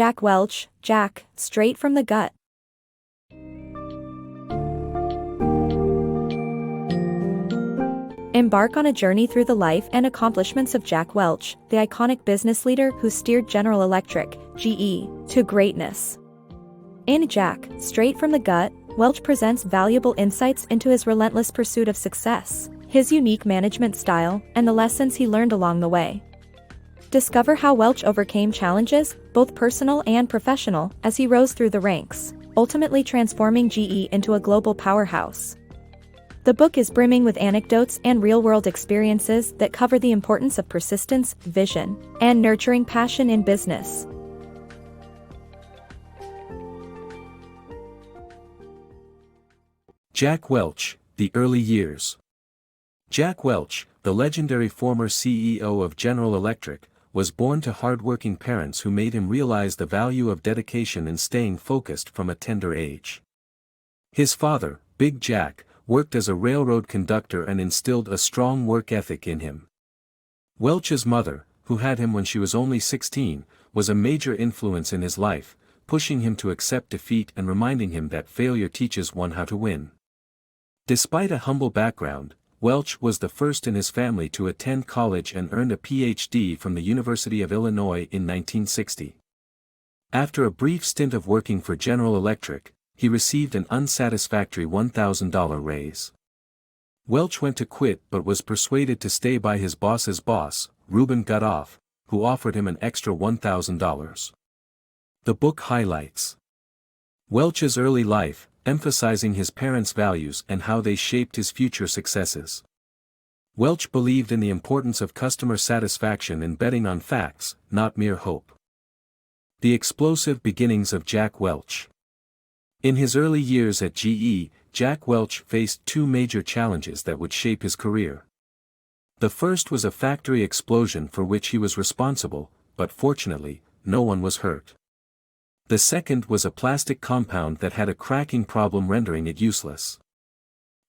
Jack Welch, Jack, straight from the gut. Embark on a journey through the life and accomplishments of Jack Welch, the iconic business leader who steered General Electric, GE, to greatness. In Jack, Straight from the Gut, Welch presents valuable insights into his relentless pursuit of success, his unique management style, and the lessons he learned along the way. Discover how Welch overcame challenges, both personal and professional, as he rose through the ranks, ultimately transforming GE into a global powerhouse. The book is brimming with anecdotes and real-world experiences that cover the importance of persistence, vision, and nurturing passion in business. Jack Welch, The Early Years. Jack Welch, the legendary former CEO of General Electric, was born to hard-working parents who made him realize the value of dedication and staying focused from a tender age. His father, Big Jack, worked as a railroad conductor and instilled a strong work ethic in him. Welch's mother, who had him when she was only 16, was a major influence in his life, pushing him to accept defeat and reminding him that failure teaches one how to win. Despite a humble background, Welch was the first in his family to attend college and earned a Ph.D. from the University of Illinois in 1960. After a brief stint of working for General Electric, he received an unsatisfactory $1,000 raise. Welch went to quit but was persuaded to stay by his boss's boss, Reuben Gutoff, who offered him an extra $1,000. The book highlights Welch's early life, emphasizing his parents' values and how they shaped his future successes. Welch believed in the importance of customer satisfaction and betting on facts, not mere hope. The explosive beginnings of Jack Welch. In his early years at GE, Jack Welch faced two major challenges that would shape his career. The first was a factory explosion for which he was responsible, but fortunately, no one was hurt. The second was a plastic compound that had a cracking problem rendering it useless.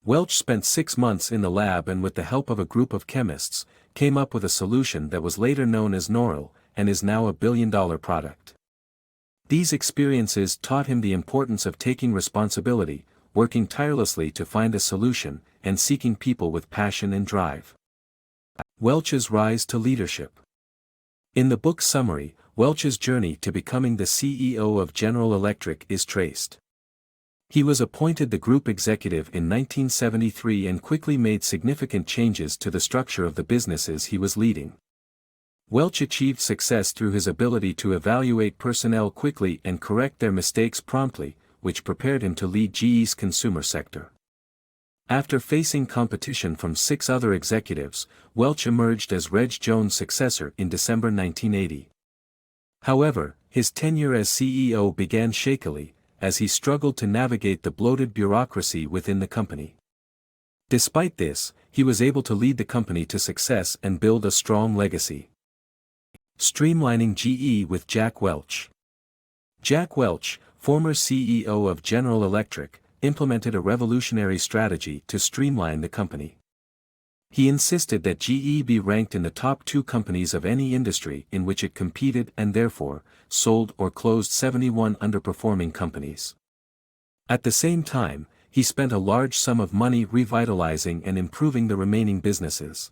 Welch spent 6 months in the lab and with the help of a group of chemists, came up with a solution that was later known as Noril, and is now a billion-dollar product. These experiences taught him the importance of taking responsibility, working tirelessly to find a solution, and seeking people with passion and drive. Welch's rise to leadership. In the book's summary, Welch's journey to becoming the CEO of General Electric is traced. He was appointed the group executive in 1973 and quickly made significant changes to the structure of the businesses he was leading. Welch achieved success through his ability to evaluate personnel quickly and correct their mistakes promptly, which prepared him to lead GE's consumer sector. After facing competition from 6 other executives, Welch emerged as Reg Jones' successor in December 1980. However, his tenure as CEO began shakily, as he struggled to navigate the bloated bureaucracy within the company. Despite this, he was able to lead the company to success and build a strong legacy. Streamlining GE with Jack Welch. Jack Welch, former CEO of General Electric, implemented a revolutionary strategy to streamline the company. He insisted that GE be ranked in the top 2 companies of any industry in which it competed and therefore, sold or closed 71 underperforming companies. At the same time, he spent a large sum of money revitalizing and improving the remaining businesses.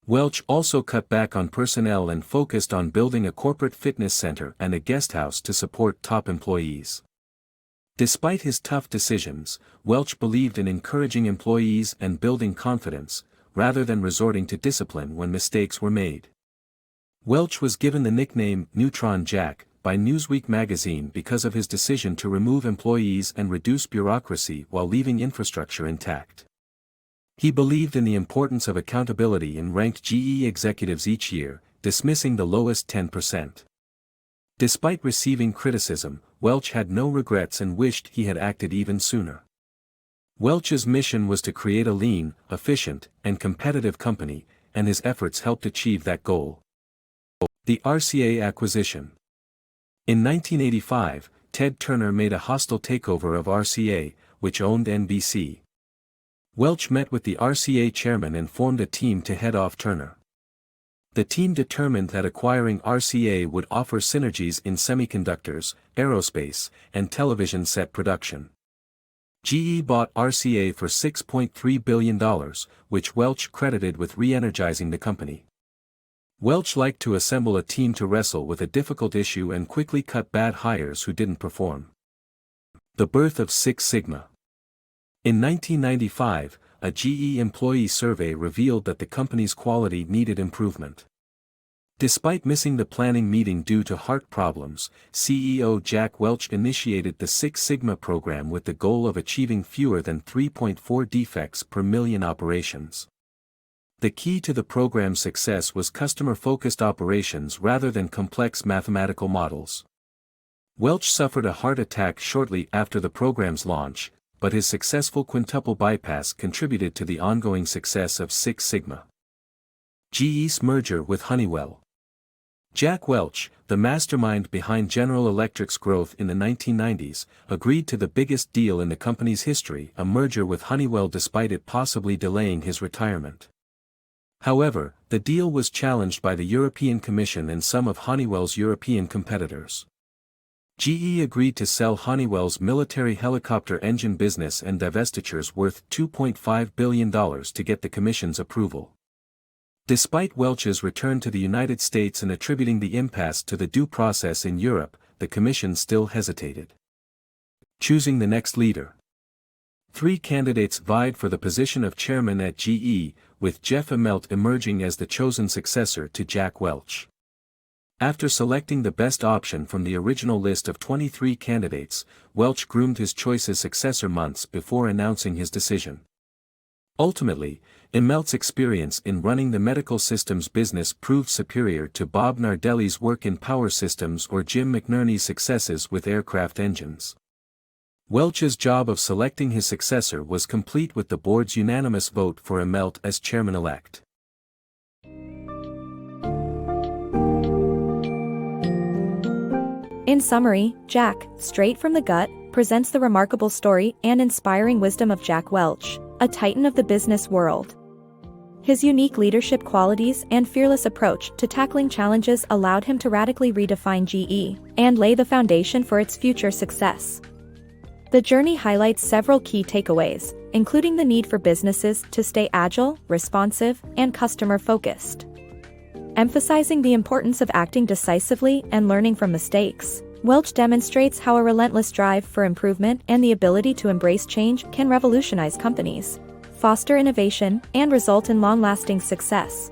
Welch also cut back on personnel and focused on building a corporate fitness center and a guest house to support top employees. Despite his tough decisions, Welch believed in encouraging employees and building confidence, rather than resorting to discipline when mistakes were made. Welch was given the nickname Neutron Jack by Newsweek magazine because of his decision to remove employees and reduce bureaucracy while leaving infrastructure intact. He believed in the importance of accountability and ranked GE executives each year, dismissing the lowest 10%. Despite receiving criticism, Welch had no regrets and wished he had acted even sooner. Welch's mission was to create a lean, efficient, and competitive company, and his efforts helped achieve that goal. The RCA Acquisition. In 1985, Ted Turner made a hostile takeover of RCA, which owned NBC. Welch met with the RCA chairman and formed a team to head off Turner. The team determined that acquiring RCA would offer synergies in semiconductors, aerospace, and television set production. GE bought RCA for $6.3 billion, which Welch credited with re-energizing the company. Welch liked to assemble a team to wrestle with a difficult issue and quickly cut bad hires who didn't perform. The birth of Six Sigma. In 1995, a GE employee survey revealed that the company's quality needed improvement. Despite missing the planning meeting due to heart problems, CEO Jack Welch initiated the Six Sigma program with the goal of achieving fewer than 3.4 defects per million operations. The key to the program's success was customer-focused operations rather than complex mathematical models. Welch suffered a heart attack shortly after the program's launch, but his successful quintuple bypass contributed to the ongoing success of Six Sigma. GE's merger with Honeywell. Jack Welch, the mastermind behind General Electric's growth in the 1990s, agreed to the biggest deal in the company's history, a merger with Honeywell despite it possibly delaying his retirement. However, the deal was challenged by the European Commission and some of Honeywell's European competitors. GE agreed to sell Honeywell's military helicopter engine business and divestitures worth $2.5 billion to get the Commission's approval. Despite Welch's return to the United States and attributing the impasse to the due process in Europe, the Commission still hesitated. Choosing the next leader. 3 candidates vied for the position of chairman at GE, with Jeff Immelt emerging as the chosen successor to Jack Welch. After selecting the best option from the original list of 23 candidates, Welch groomed his choice's successor months before announcing his decision. Ultimately, Immelt's experience in running the medical systems business proved superior to Bob Nardelli's work in power systems or Jim McNerney's successes with aircraft engines. Welch's job of selecting his successor was complete with the board's unanimous vote for Immelt as chairman-elect. In summary, Jack, straight from the gut, presents the remarkable story and inspiring wisdom of Jack Welch, a titan of the business world. His unique leadership qualities and fearless approach to tackling challenges allowed him to radically redefine GE and lay the foundation for its future success. The journey highlights several key takeaways, including the need for businesses to stay agile, responsive, and customer-focused. Emphasizing the importance of acting decisively and learning from mistakes, Welch demonstrates how a relentless drive for improvement and the ability to embrace change can revolutionize companies, foster innovation, and result in long-lasting success.